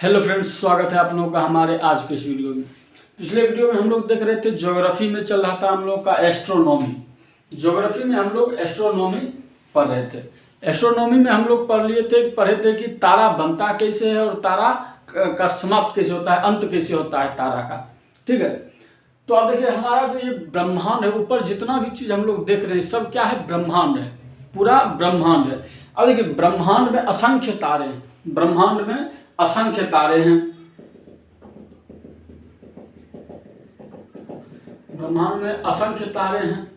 Hello friends, स्वागत है आप लोगों का हमारे आज के इस वीडियो में। पिछले वीडियो में हम लोग देख रहे थे ज्योग्राफी में चल रहा था हम लोग का एस्ट्रोनॉमी। ज्योग्राफी में हम लोग एस्ट्रोनॉमी पढ़ रहे थे। एस्ट्रोनॉमी में हम लोग पढ़े थे कि तारा बनता कैसे है और तारा का समाप्त कैसे होता है, अंत कैसे होता है तारा का। ठीक है, तो अब देखिए हमारा जो ये ब्रह्मांड है, ऊपर जितना भी चीज़ हम लोग देख रहे हैं सब क्या है, ब्रह्मांड है, पूरा ब्रह्मांड है। अब देखिए ब्रह्मांड में असंख्य तारे हैं, ब्रह्मांड में असंख्य तारे हैं। ब्रह्मांड में असंख्य तारे हैं।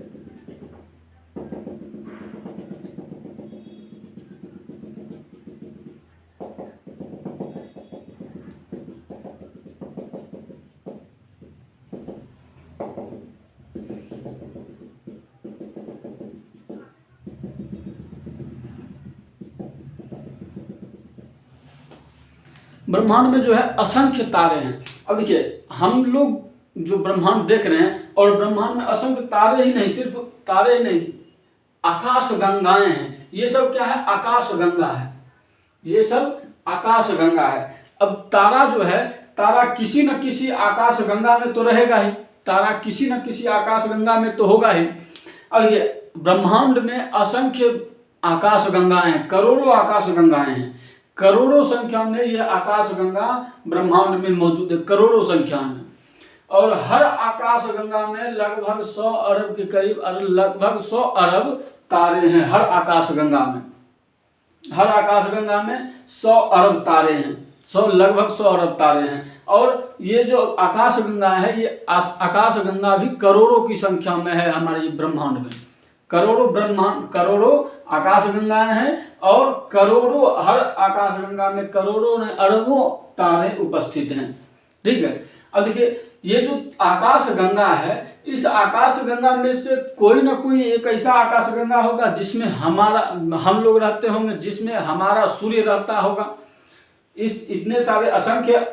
ब्रह्मांड में जो है असंख्य तारे हैं। अब देखिए हम लोग जो ब्रह्मांड देख रहे हैं, और ब्रह्मांड में असंख्य तारे ही नहीं, सिर्फ तारे ही नहीं, आकाश गंगाएं हैं। ये सब क्या है, आकाश गंगा है, ये सब आकाश गंगा है। अब तारा जो है, तारा किसी न किसी आकाश गंगा में तो रहेगा ही, तारा किसी न किसी आकाश गंगा में तो होगा ही। अब ये ब्रह्मांड में असंख्य आकाश गंगाएं हैं, करोड़ों आकाश गंगाएं हैं, करोड़ों संख्या में यह आकाश गंगा ब्रह्मांड में मौजूद है, करोड़ों संख्या में। और हर आकाश गंगा में लगभग 100 अरब के करीब, लगभग 100 अरब तारे हैं। हर आकाश गंगा में, हर आकाश गंगा में 100 अरब तारे हैं, लगभग 100 अरब तारे हैं। और ये जो आकाश गंगा है, ये आकाश गंगा भी करोड़ों की संख्या में है हमारे ब्रह्मांड में। करोड़ों आकाश गंगाएं हैं, और करोड़ों, हर आकाश गंगा में करोड़ों ने अरबों तारे उपस्थित हैं। ठीक है, अब देखिए ये जो आकाश गंगा है, इस आकाश गंगा में से कोई ना कोई एक ऐसा आकाश गंगा होगा जिसमें हम लोग रहते होंगे, जिसमें हमारा सूर्य रहता होगा। इस इतने सारे असंख्य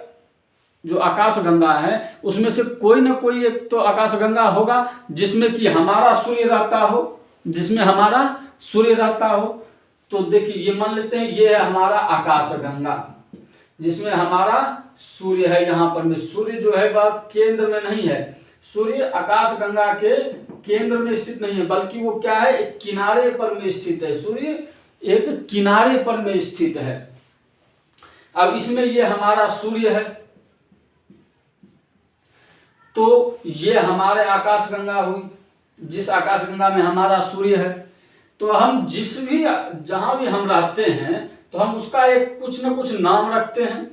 जो आकाश गंगा है, उसमें से कोई ना कोई एक तो आकाश गंगा होगा जिसमें कि हमारा सूर्य रहता हो, जिसमें हमारा सूर्य रहता हो। तो देखिए ये मान लेते हैं, ये है हमारा आकाश गंगा जिसमें हमारा सूर्य है। यहाँ पर में सूर्य जो है वह केंद्र में नहीं है, सूर्य आकाश गंगा के केंद्र में स्थित नहीं है, बल्कि वो क्या है, एक किनारे पर में स्थित है। सूर्य एक किनारे पर में स्थित है। अब इसमें ये हमारा सूर्य है, तो ये हमारे आकाश गंगा हुई, जिस आकाश गंगा में हमारा सूर्य है। तो हम जहां भी हम रहते हैं, तो हम उसका एक कुछ न कुछ नाम रखते हैं।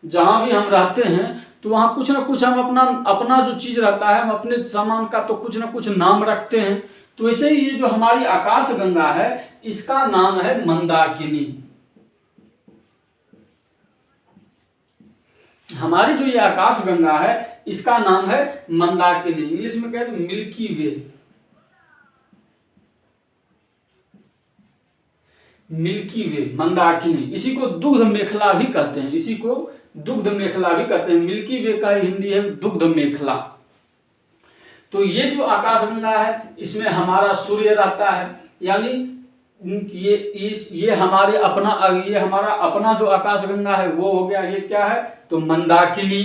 जहां भी हम रहते हैं तो वहां कुछ न कुछ हम अपना जो चीज रहता है, हम अपने सामान का तो कुछ न कुछ नाम रखते हैं। तो ऐसे ही ये जो हमारी आकाश गंगा है, इसका नाम है मंदाकिनी। हमारी जो ये आकाश गंगा है, इसका नाम है मंदाकिनी। इंग्लिश में कहते हैं मिल्की वे, मिल्की वे, मंदाकिनी। इसी को दुग्ध मेखला भी कहते हैं, इसी को दुग्ध मेखला भी कहते हैं। मिल्की वे का हिंदी है दुग्ध मेखला। तो ये जो आकाश गंगा है, इसमें हमारा सूर्य रहता है, यानी ये हमारा अपना जो आकाश गंगा है वो हो गया, ये क्या है, तो मंदाकिनी।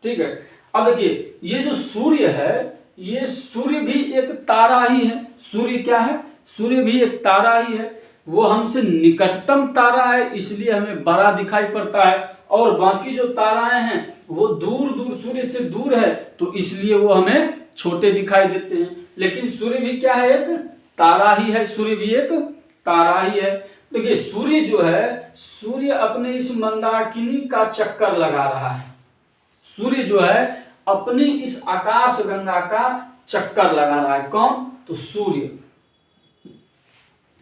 ठीक है, अब देखिए ये जो सूर्य है, ये सूर्य भी एक तारा ही है। सूर्य क्या है, सूर्य भी एक तारा ही है। वो हमसे निकटतम तारा है, इसलिए हमें बड़ा दिखाई पड़ता है, और बाकी जो ताराएं हैं वो दूर दूर सूर्य से दूर है, तो इसलिए वो हमें छोटे दिखाई देते हैं। लेकिन सूर्य भी क्या है, एक तारा ही है, सूर्य भी एक तारा ही है। देखिए सूर्य जो है, सूर्य अपने इस मंदाकिनी का चक्कर लगा रहा है। सूर्य जो है अपनी इस आकाश गंगा का चक्कर लगा रहा है। कौन, तो सूर्य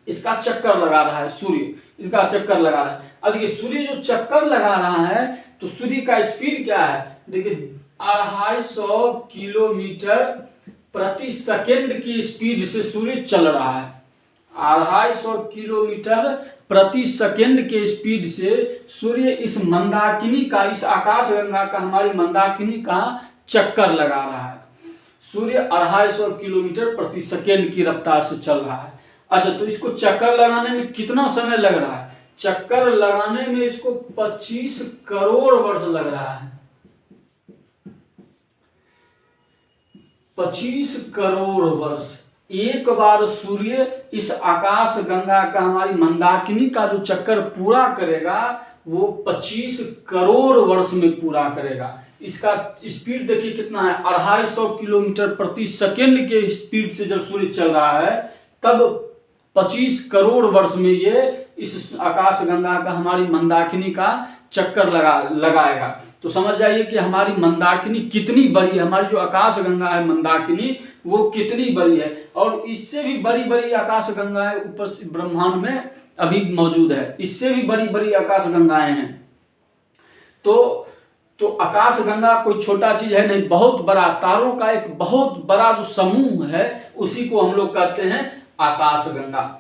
इसका चक्कर लगा रहा है, सूर्य इसका चक्कर लगा रहा है। अब देखिए सूर्य जो चक्कर लगा रहा है, तो सूर्य का स्पीड क्या है, देखिए 250 किलोमीटर प्रति सेकेंड की स्पीड से सूर्य चल रहा है। 250 किलोमीटर प्रति सेकेंड के स्पीड से सूर्य इस मंदाकिनी का, इस आकाश गंगा का, हमारी मंदाकिनी का चक्कर लगा रहा है। सूर्य 250 किलोमीटर प्रति सेकेंड की रफ्तार से चल रहा है। अच्छा, तो इसको चक्कर लगाने में कितना समय लग रहा है, चक्कर लगाने में इसको 25 करोड़ वर्ष लग रहा है। 25 करोड़ वर्ष एक बार सूर्य इस आकाश गंगा का, हमारी मंदाकिनी का जो चक्कर पूरा करेगा वो 25 करोड़ वर्ष में पूरा करेगा। इसका स्पीड देखिए कितना है, 250 किलोमीटर प्रति सेकेंड के स्पीड से जब सूर्य चल रहा है तब 25 करोड़ वर्ष में ये इस आकाश गंगा का, हमारी मंदाकिनी का चक्कर लगाएगा। तो समझ जाइए कि हमारी मंदाकिनी कितनी बड़ी है, हमारी जो आकाश गंगा है मंदाकिनी वो कितनी बड़ी है। और इससे भी बड़ी बड़ी आकाश गंगाएं ऊपर ब्रह्मांड में अभी मौजूद है, इससे भी बड़ी बड़ी आकाश गंगाएं हैं। तो आकाश गंगा कोई छोटा चीज है नहीं, बहुत बड़ा, तारों का एक बहुत बड़ा जो समूह है उसी को हम लोग कहते हैं आकाश गंगा।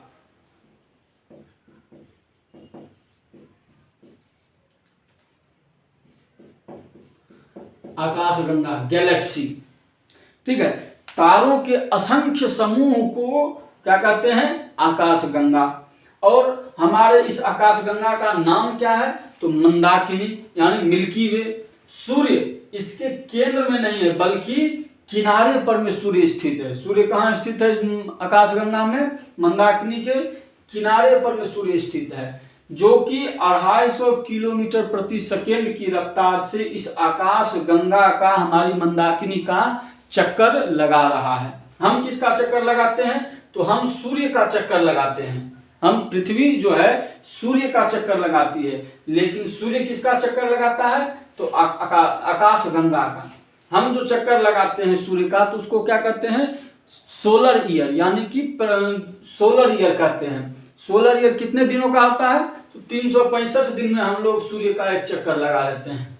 आकाश गंगा गैलेक्सी, ठीक है। तारों के असंख्य समूह को क्या कहते हैं, आकाश गंगा। और हमारे इस आकाश गंगा का नाम क्या है, तो मंदाकिनी यानी मिल्की वे। सूर्य इसके केंद्र में नहीं है बल्कि किनारे पर में सूर्य स्थित है। सूर्य कहाँ स्थित है आकाश गंगा में, मंदाकिनी के किनारे पर में सूर्य स्थित है, जो कि 250 किलोमीटर प्रति सेकेंड की रफ्तार से इस आकाश गंगा का, हमारी मंदाकिनी का चक्कर लगा रहा है। हम किसका चक्कर लगाते हैं, तो हम सूर्य का चक्कर लगाते हैं। हम पृथ्वी जो है सूर्य का चक्कर लगाती है, लेकिन सूर्य किसका चक्कर लगाता है, तो आकाश गंगा का। हम जो चक्कर लगाते हैं सूर्य का तो उसको क्या कहते हैं, सोलर ईयर, यानी कि सोलर ईयर कहते हैं। सोलर ईयर कितने दिनों का होता है, तो 365 दिन में हम लोग सूर्य का एक चक्कर लगा लेते हैं,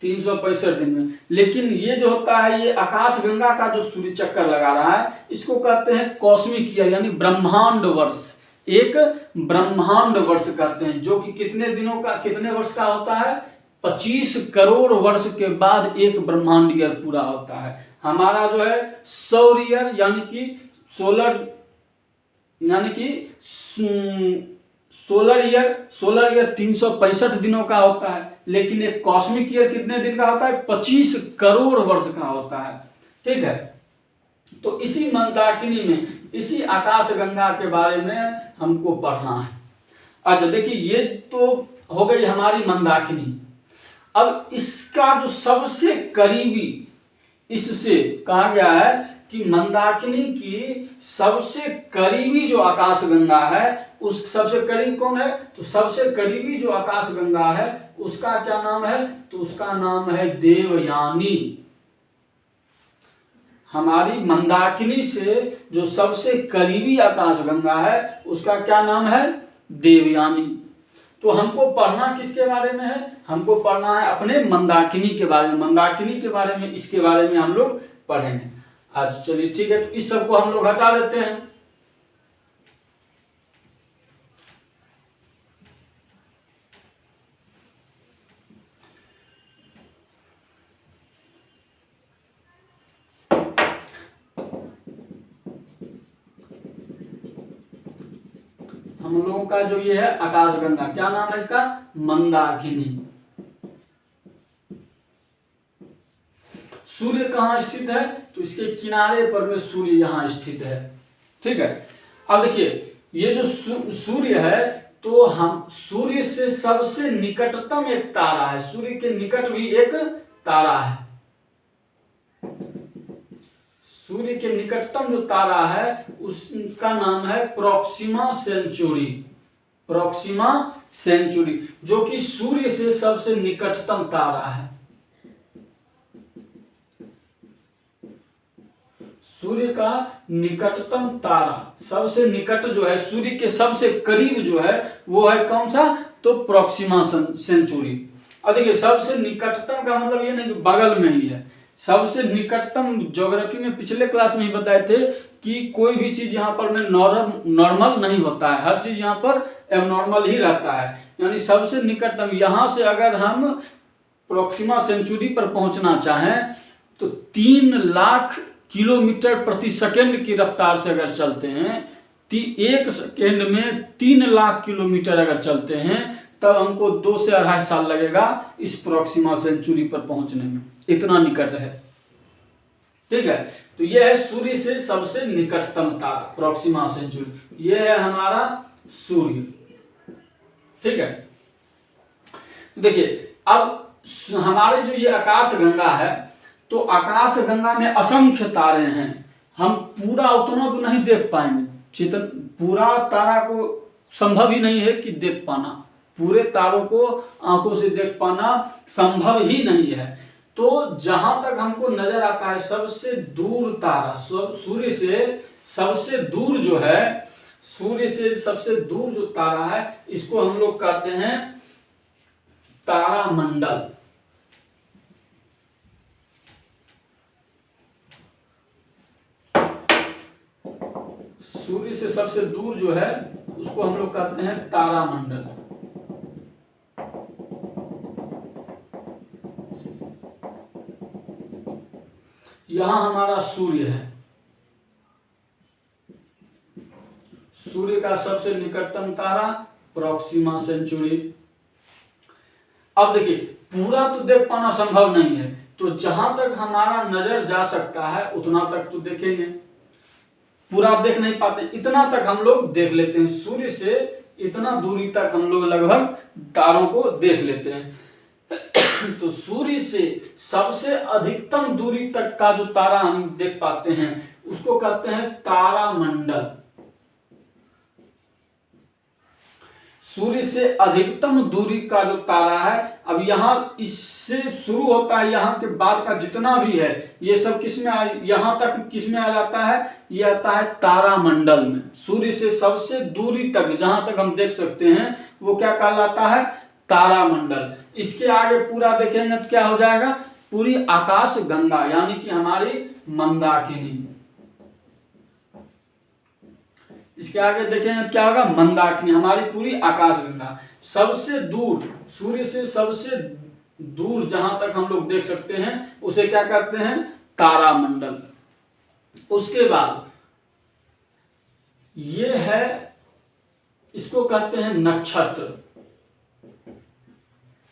365 दिन में। लेकिन ये जो होता है, ये आकाश गंगा का जो सूर्य चक्कर लगा रहा है इसको कहते हैं कॉस्मिक ईयर, यानी ब्रह्मांड वर्ष। एक ब्रह्मांड वर्ष कहते हैं, जो कि कितने दिनों का, कितने वर्ष का होता है, 25 करोड़ वर्ष के बाद एक ब्रह्मांड ईयर पूरा होता है। हमारा जो है सौर ईयर यानी कि सोलर ईयर 365 दिनों का होता है, लेकिन एक कॉस्मिक ईयर कितने दिन का होता है, 25 करोड़ वर्ष का होता है, ठीक है। तो इसी मंदाकिनी में, इसी आकाश गंगा के बारे में हमको पढ़ना है। अच्छा देखिए, ये तो हो गई हमारी मंदाकिनी। अब इसका जो सबसे करीबी, इससे कहा गया है कि मंदाकिनी की सबसे करीबी जो आकाश गंगा है, उस सबसे करीब कौन है, तो सबसे करीबी जो आकाश गंगा है उसका क्या नाम है, तो उसका नाम है देवयानी। हमारी मंदाकिनी से जो सबसे करीबी आकाश गंगा है उसका क्या नाम है, देवयानी। तो हमको पढ़ना किसके बारे में है, हमको पढ़ना है अपने मंदाकिनी के बारे में। मंदाकिनी के बारे में, इसके बारे में हम लोग पढ़ेंगे आज। चलिए ठीक है, तो इस सब को हम लोग हटा देते हैं। हम लोगों का जो ये है आकाश गंगा, क्या नाम है इसका, मंदाकिनी। सूर्य कहाँ स्थित है, तो इसके किनारे पर में सूर्य यहाँ स्थित है, ठीक है। अब देखिए, ये जो सूर्य है, तो हम सूर्य से सबसे निकटतम एक तारा है, सूर्य के निकट भी एक तारा है। सूर्य के निकटतम जो तारा है उसका नाम है प्रोक्सिमा सेंचुरी। प्रोक्सिमा सेंचुरी, जो कि सूर्य से सबसे निकटतम तारा है। सूर्य का निकटतम तारा, सबसे निकट जो है, सूर्य के सबसे करीब जो है वो है कौन सा, तो प्रोक्सिमा सेंचुरी। अब देखिए, सबसे निकटतम का मतलब ये नहीं कि बगल में ही है, सबसे निकटतम। ज्योग्राफी में पिछले क्लास में ही बताए थे कि कोई भी चीज यहाँ पर में नॉर्मल नहीं होता है, हर चीज यहाँ पर एबनॉर्मल ही रहता है। यानी सबसे निकटतम, यहाँ से अगर हम प्रोक्सिमा सेंचुरी पर पहुंचना चाहें तो 3 लाख किलोमीटर प्रति सेकंड की रफ्तार से अगर चलते हैं 1 सेकेंड में 3 लाख किलोमीटर अगर चलते हैं तब हमको 2 से 2.5 साल लगेगा इस प्रोक्सिमा सेंचुरी पर पहुंचने में, इतना निकट है। ठीक है, तो यह है सूर्य से सबसे निकटतम तारा प्रोक्सिमा सेंचुरी, यह है हमारा सूर्य। ठीक है, देखिए अब हमारे जो ये आकाश गंगा है, तो आकाश गंगा में असंख्य तारे हैं। हम पूरा उतना तो नहीं देख पाएंगे, पूरा तारा को संभव ही नहीं है कि देख पाना, पूरे तारों को आंखों से देख पाना संभव ही नहीं है। तो जहां तक हमको नजर आता है सबसे दूर तारा, सूर्य से सबसे दूर जो है, सूर्य से सबसे दूर जो तारा है, इसको हम लोग कहते हैं तारामंडल। सूर्य से सबसे दूर जो है उसको हम लोग कहते हैं तारामंडल। यहां हमारा सूर्य है, सूर्य का सबसे निकटतम तारा प्रोक्सिमा सेंचुरी। अब देखिए पूरा तो देख पाना संभव नहीं है, तो जहां तक हमारा नजर जा सकता है उतना तक तो देखेंगे, पूरा देख नहीं पाते, इतना तक हम लोग देख लेते हैं। सूर्य से इतना दूरी तक हम लोग लगभग तारों को देख लेते हैं। तो सूर्य से सबसे अधिकतम दूरी तक का जो तारा हम देख पाते हैं उसको कहते हैं तारामंडल। सूर्य से अधिकतम दूरी का जो तारा है, अब यहाँ इससे शुरू होता है, यहाँ के बाद का जितना भी है ये सब किसमें यहाँ तक किसमें आ जाता है, ये आता है तारामंडल में। सूर्य से सबसे दूरी तक जहां तक हम देख सकते हैं वो क्या कहलाता है, तारामंडल। इसके आगे पूरा देखेंगे तो क्या हो जाएगा, पूरी आकाश गंगा यानी कि हमारी मंदाकिनी। इसके आगे देखेंगे क्या होगा, मंदाकिनी, हमारी पूरी आकाश गंगा। सबसे दूर, सूर्य से सबसे दूर जहां तक हम लोग देख सकते हैं उसे क्या कहते हैं, तारामंडल। उसके बाद ये है, इसको कहते हैं नक्षत्र।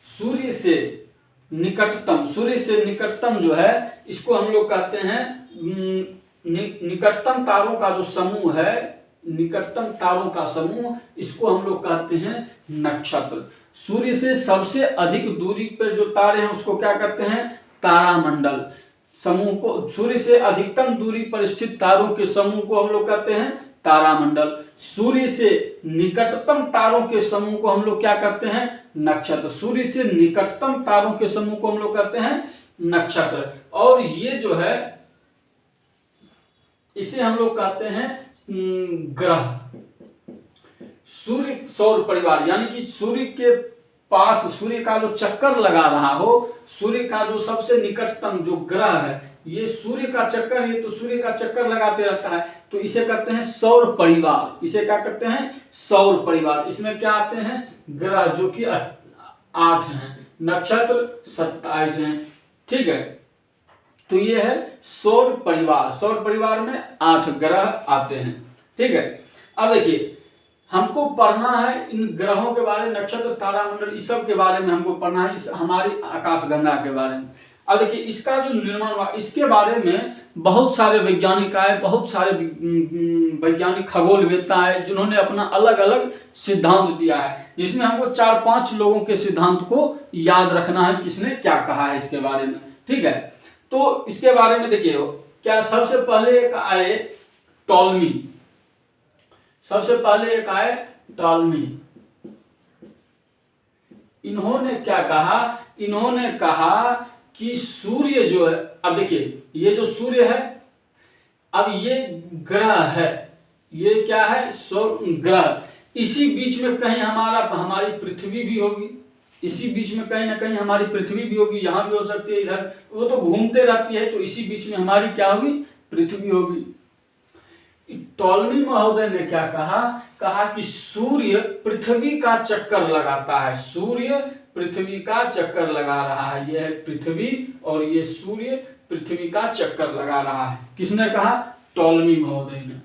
सूर्य से निकटतम जो है इसको हम लोग कहते हैं निकटतम तारों का जो समूह है, निकटतम तारों का समूह, इसको हम लोग कहते हैं नक्षत्र। सूर्य से सबसे अधिक दूरी पर जो तारे हैं उसको क्या कहते हैं, तारामंडल समूह को। सूर्य से अधिकतम दूरी पर स्थित तारों के समूह को हम लोग कहते हैं तारामंडल। सूर्य से निकटतम तारों के समूह को हम लोग क्या कहते हैं, नक्षत्र। सूर्य से निकटतम तारों के समूह को हम लोग कहते हैं नक्षत्र। और ये जो है इसे हम लोग कहते हैं ग्रह। सूर्य सौर परिवार यानी कि सूर्य के पास, सूर्य का जो चक्कर लगा रहा हो, सूर्य का जो सबसे निकटतम जो ग्रह है, ये सूर्य का चक्कर, ये तो सूर्य का चक्कर लगाते रहता है, तो इसे कहते हैं सौर परिवार। इसे क्या कहते हैं, सौर परिवार। इसमें क्या आते हैं, ग्रह जो कि 8 हैं, नक्षत्र 27 हैं। ठीक है, तो ये है सौर परिवार। सौर परिवार में 8 ग्रह आते हैं। ठीक है, अब देखिए हमको पढ़ना है इन ग्रहों के बारे में, नक्षत्र, तारामंडल, इस सब के बारे में हमको पढ़ना है, इस हमारी आकाशगंगा के बारे में। अब देखिए इसका जो निर्माण हुआ, इसके बारे में बहुत सारे वैज्ञानिक आए, बहुत सारे वैज्ञानिक खगोलवेत्ता आए जिन्होंने अपना अलग अलग सिद्धांत दिया है, जिसमें हमको 4-5 लोगों के सिद्धांत को याद रखना है, किसने क्या कहा है इसके बारे में। ठीक है, तो इसके बारे में देखिए क्या, सबसे पहले एक आए टॉलमी। सबसे पहले एक आए टॉलमी। इन्होंने क्या कहा, इन्होंने कहा कि सूर्य जो है, अब देखिए ये जो सूर्य है, अब ये ग्रह है, ये क्या है, सौर ग्रह। इसी बीच में कहीं हमारी पृथ्वी भी होगी, इसी बीच में कहीं ना कहीं हमारी पृथ्वी भी होगी, यहाँ भी हो सकती है, इधर वो तो घूमते रहती है, तो इसी बीच में हमारी क्या होगी, पृथ्वी होगी। टॉलमी महोदय ने क्या कहा, कहा कि सूर्य पृथ्वी का चक्कर लगाता है, सूर्य पृथ्वी का चक्कर लगा रहा है। यह है पृथ्वी और ये सूर्य पृथ्वी का चक्कर लगा रहा है। किसने कहा, टॉलमी महोदय ने।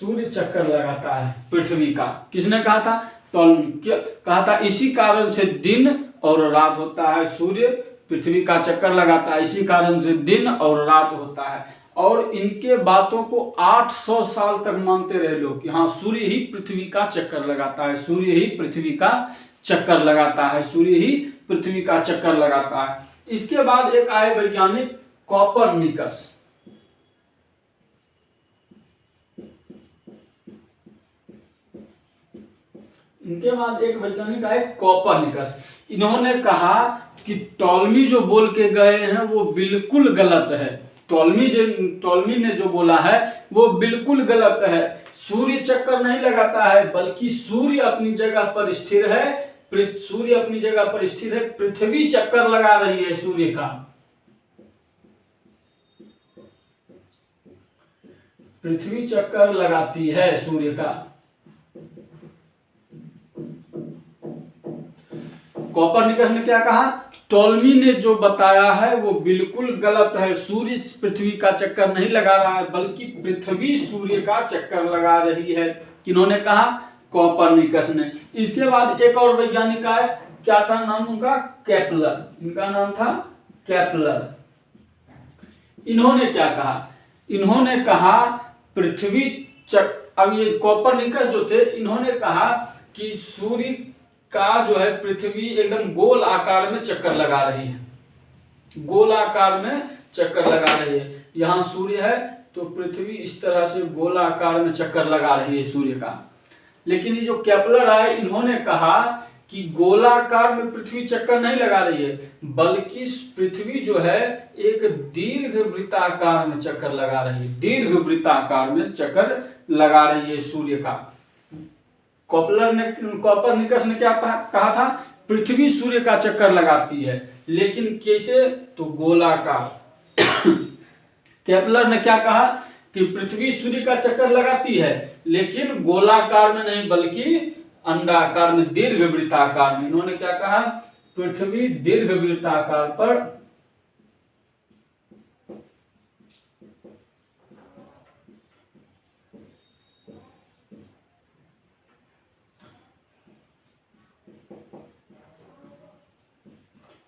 सूर्य चक्कर लगाता है पृथ्वी का। किसने कहा था? टॉलमी। क्या कहा था? इसी कारण से दिन और रात होता है। सूर्य पृथ्वी का चक्कर लगाता है, इसी कारण से दिन और रात होता है। और इनके बातों को 800 साल तक मानते रहे लोग कि हाँ सूर्य ही पृथ्वी का चक्कर लगाता है, सूर्य ही पृथ्वी का चक्कर लगाता है, सूर्य ही पृथ्वी का चक्कर लगाता है। इसके बाद एक आए वैज्ञानिक कॉपरनिकस। इनके बाद एक वैज्ञानिक आए कॉपरनिकस। इन्होंने कहा कि टॉलमी जो बोल के गए हैं वो बिल्कुल गलत है। टॉलमी ने जो बोला है वो बिल्कुल गलत है। सूर्य चक्कर नहीं लगाता है, बल्कि सूर्य अपनी जगह पर स्थिर है। सूर्य अपनी जगह पर स्थिर है, पृथ्वी चक्कर लगा रही है सूर्य का। पृथ्वी चक्कर लगाती है सूर्य का। कॉपरनिकस ने क्या कहा? टॉलमी ने जो बताया है वो बिल्कुल गलत है। सूर्य पृथ्वी का चक्कर नहीं लगा रहा है, बल्कि पृथ्वी सूर्य का चक्कर लगा रही है। किन्होंने कहा? कॉपरनिकस ने। इसके बाद एक और वैज्ञानिक आए, क्या था नाम उनका? केपलर। इनका नाम था केपलर। इन्होंने क्या कहा? इन्होंने कहा पृथ्वी अब ये कॉपरनिकस जो थे, इन्होंने कहा कि सूर्य का जो है पृथ्वी एकदम गोल आकार में चक्कर लगा रही है, गोल आकार में चक्कर लगा रही है। यहाँ सूर्य है तो पृथ्वी इस तरह से गोल आकार में चक्कर लगा रही है सूर्य का। लेकिन ये जो केपलर आए, इन्होंने कहा कि गोलाकार में पृथ्वी चक्कर नहीं लगा रही है, बल्कि पृथ्वी जो है एक दीर्घ वृत्ताकार में चक्कर लगा रही है, दीर्घ वृत्ताकार में चक्कर लगा रही है सूर्य का। कॉपरनिकस ने क्या कहा था? पृथ्वी सूर्य का चक्कर लगाती है, लेकिन कैसे? तो गोलाकार। केपलर ने क्या कहा कि पृथ्वी सूर्य का चक्कर लगाती है, लेकिन गोलाकार में नहीं, बल्कि अंडाकार में, दीर्घ वृत्ताकार में। इन्होंने क्या कहा? पृथ्वी दीर्घ वृत्ताकार पर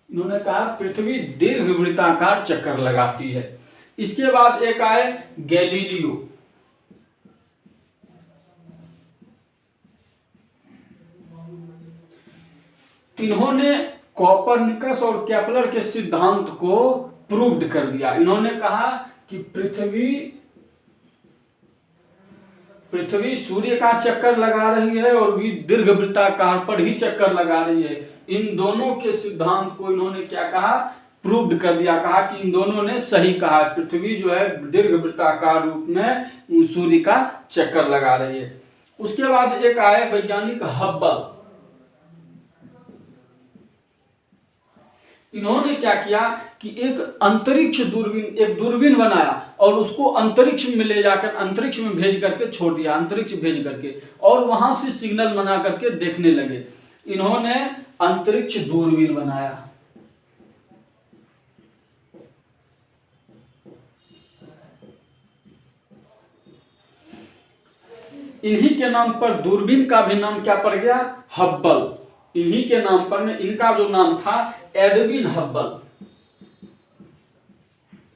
इन्होंने कहा पृथ्वी दीर्घ वृत्ताकार चक्कर लगाती है। इसके बाद एक आए गैलीलियो। इन्होंने कॉपरनिकस और केपलर के सिद्धांत को प्रूव्ड कर दिया। इन्होंने कहा कि पृथ्वी सूर्य का चक्कर लगा रही है और भी दीर्घ वृत्ताकार पर ही चक्कर लगा रही है। इन दोनों के सिद्धांत को इन्होंने क्या कहा? प्रूव्ड कर दिया। कहा कि इन दोनों ने सही कहा, पृथ्वी जो है दीर्घ वृत्ताकार रूप में सूर्य का चक्कर लगा रही है। उसके बाद एक आए वैज्ञानिक हब्बल। इन्होंने क्या किया कि एक अंतरिक्ष दूरबीन, एक दूरबीन बनाया और उसको अंतरिक्ष में ले जाकर अंतरिक्ष में भेज करके छोड़ दिया, अंतरिक्ष भेज करके, और वहां से सिग्नल बना करके देखने लगे। इन्होंने अंतरिक्ष दूरबीन बनाया। इन्हीं के नाम पर दूरबीन का भी नाम क्या पड़ गया? हब्बल। इन्हीं के नाम पर, इनका जो नाम था एडविन हब्बल,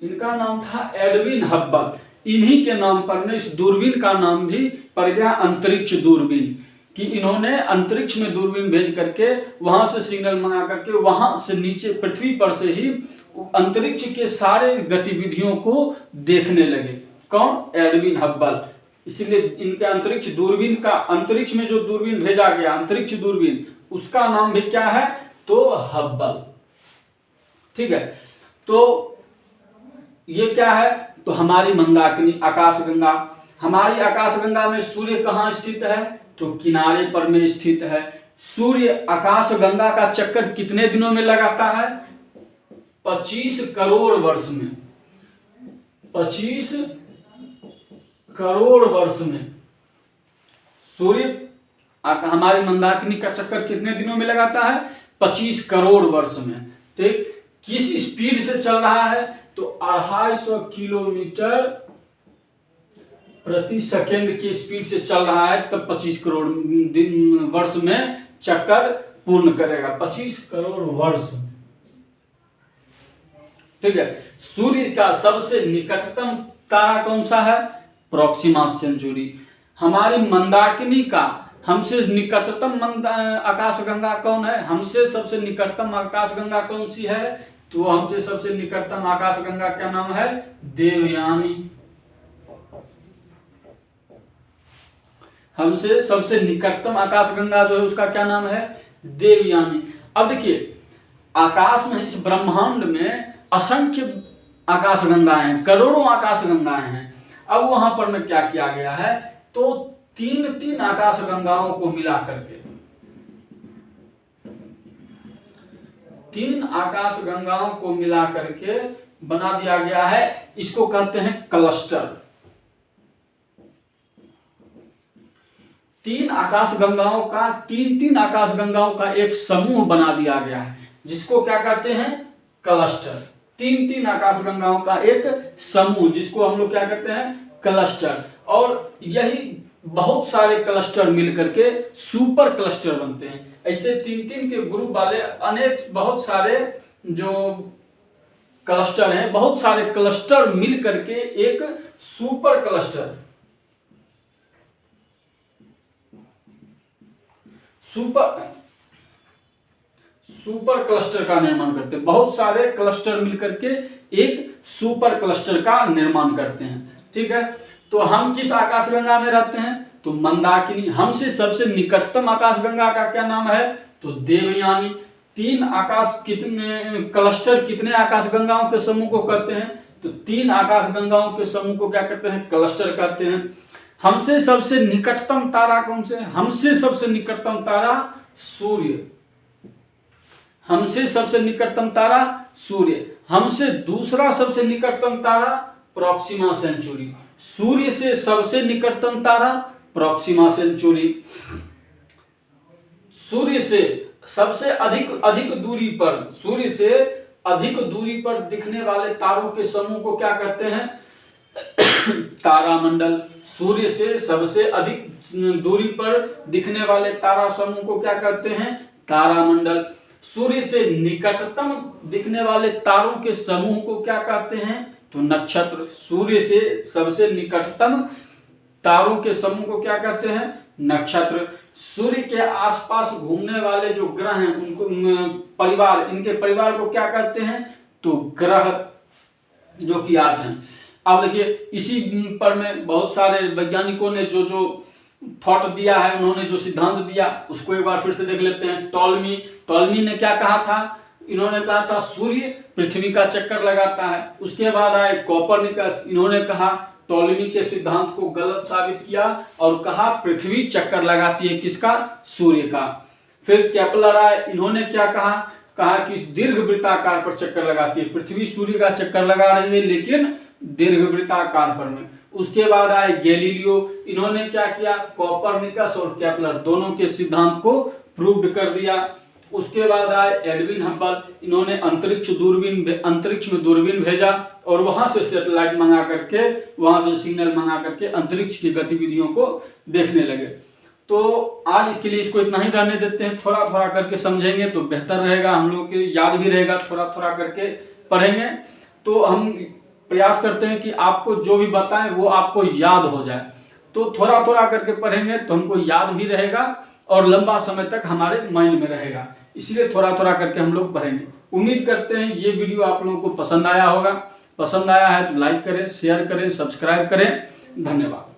इनका नाम था एडविन हब्बल। इन्हीं के नाम पर इस दूरबीन का नाम भी पड़ गया अंतरिक्ष दूरबीन, कि इन्होंने अंतरिक्ष में दूरबीन भेज करके वहां से सिग्नल मंगा करके वहां से नीचे पृथ्वी पर से ही अंतरिक्ष के सारे गतिविधियों को देखने लगे। कौन? Edwin Hubble. इसलिए इनके अंतरिक्ष दूरबीन का, अंतरिक्ष में जो दूरबीन भेजा गया अंतरिक्ष दूरबीन, उसका नाम भी क्या है? तो हब्बल। ठीक है, तो ये क्या है? तो हमारी मंदाकिनी आकाशगंगा। हमारी आकाशगंगा में सूर्य कहाँ स्थित है? तो किनारे पर में स्थित है। सूर्य आकाशगंगा का चक्कर कितने दिनों में लगाता है? 25 करोड़ वर्ष में। 25 करोड़ वर्ष में सूर्य हमारी मंदाकिनी का चक्कर कितने दिनों में लगाता है? 25 करोड़ वर्ष में। ठीक, किस स्पीड से चल रहा है? तो 250 किलोमीटर प्रति सेकेंड की स्पीड से चल रहा है तब 25 करोड़ वर्ष में चक्कर पूर्ण करेगा। 25 करोड़ वर्ष, ठीक है। सूर्य का सबसे निकटतम तारा कौन सा है? Proxima Centauri. हमारी मंदाकिनी का हमसे निकटतम आकाशगंगा कौन है? हमसे सबसे निकटतम आकाशगंगा कौन सी है? तो हमसे सबसे निकटतम आकाशगंगा क्या नाम है? देवयानी। हमसे सबसे निकटतम आकाशगंगा जो है उसका क्या नाम है? देवयानी। अब देखिए, आकाश में, इस ब्रह्मांड में असंख्य आकाशगंगाएं हैं, करोड़ों आकाशगंगाएं हैं। अब वहां पर में क्या किया गया है? तो तीन आकाशगंगाओं को मिला करके, 3 आकाशगंगाओं को मिला करके बना दिया गया है। इसको कहते हैं क्लस्टर। 3 आकाशगंगाओं का, 3 आकाशगंगाओं का एक समूह बना दिया गया है, जिसको क्या कहते हैं? क्लस्टर। 3 आकाशगंगाओं का एक समूह, जिसको हम लोग क्या कहते हैं? क्लस्टर। और यही बहुत सारे क्लस्टर मिल करके सुपर क्लस्टर बनते हैं। ऐसे 3 के ग्रुप वाले अनेक, बहुत सारे जो क्लस्टर हैं, बहुत सारे क्लस्टर मिल करके एक सुपर क्लस्टर, सुपर क्लस्टर का निर्माण करते हैं। बहुत सारे क्लस्टर मिलकर के एक सुपर क्लस्टर का निर्माण करते हैं, ठीक है। तो हम किस आकाशगंगा में रहते हैं? तो मंदाकिनी। हमसे सबसे निकटतम आकाशगंगा का क्या नाम है? तो देवयानी। 3 आकाश कितने क्लस्टर, कितने आकाशगंगाओं के समूह को कहते हैं? तो 3 आकाशगंगाओं के समूह को क्या कहते हैं? क्लस्टर कहते हैं। हमसे सबसे निकटतम तारा कौन से? हमसे सबसे निकटतम तारा सूर्य। हमसे सबसे निकटतम तारा सूर्य। हमसे दूसरा सबसे निकटतम तारा प्रॉक्सिमा सेंचुरी। सूर्य से सबसे निकटतम तारा प्रॉक्सिमा सेंचुरी। सूर्य से सबसे अधिक दूरी पर, सूर्य से अधिक दूरी पर दिखने वाले तारों के समूह को क्या कहते हैं? तारामंडल। सूर्य से सबसे अधिक दूरी पर दिखने वाले तारा समूह को क्या कहते हैं? तारामंडल। सूर्य से निकटतम दिखने वाले तारों के समूह को क्या कहते हैं? तो नक्षत्र। सूर्य से सबसे निकटतम तारों के समूह को क्या कहते हैं? नक्षत्र। सूर्य के आसपास घूमने वाले जो ग्रह हैं, उनको परिवार, इनके परिवार को क्या कहते हैं? तो ग्रह, जो कि 8 हैं। अब देखिए, इसी पर में बहुत सारे वैज्ञानिकों ने जो थॉट दिया है, उन्होंने जो सिद्धांत दिया, उसको एक बार फिर से देख लेते हैं। टॉलमी ने क्या कहा था? इन्होंने कहा था सूर्य पृथ्वी का चक्कर लगाता है। उसके बाद आए कोपरनिकस, इन्होंने कहा, टॉलमी के सिद्धांत को गलत साबित किया और कहा पृथ्वी चक्कर लगाती है, किसका? सूर्य का। फिर केपलर आए, इन्होंने क्या कहा? कहा कि दीर्घवृत्ताकार पर चक्कर लगाती है, पृथ्वी सूर्य का चक्कर लगा रही है लेकिन दीर्घवृत्ताकार पर में। उसके बाद आए गैलीलियो, इन्होंने क्या किया? कोपरनिकस और केपलर दोनों के सिद्धांत को प्रूव्ड कर दिया। उसके बाद आए एडविन हब्बल, इन्होंने अंतरिक्ष में दूरबीन भेजा और वहां से सैटेलाइट मंगा करके, वहां से सिग्नल मंगा करके अंतरिक्ष की गतिविधियों को देखने लगे। तो आज इसके लिए इसको इतना ही रहने देते हैं। थोड़ा थोड़ा करके समझेंगे तो बेहतर रहेगा, हम लोग के याद भी रहेगा। थोड़ा थोड़ा करके पढ़ेंगे तो हम प्रयास करते हैं कि आपको जो भी बताएं वो आपको याद हो जाए। तो थोड़ा थोड़ा करके पढ़ेंगे तो हमको याद भी रहेगा और लंबा समय तक हमारे माइंड में रहेगा। इसलिए थोड़ा थोड़ा करके हम लोग पढ़ेंगे। उम्मीद करते हैं ये वीडियो आप लोगों को पसंद आया होगा। पसंद आया है तो लाइक करें, शेयर करें, सब्सक्राइब करें। धन्यवाद।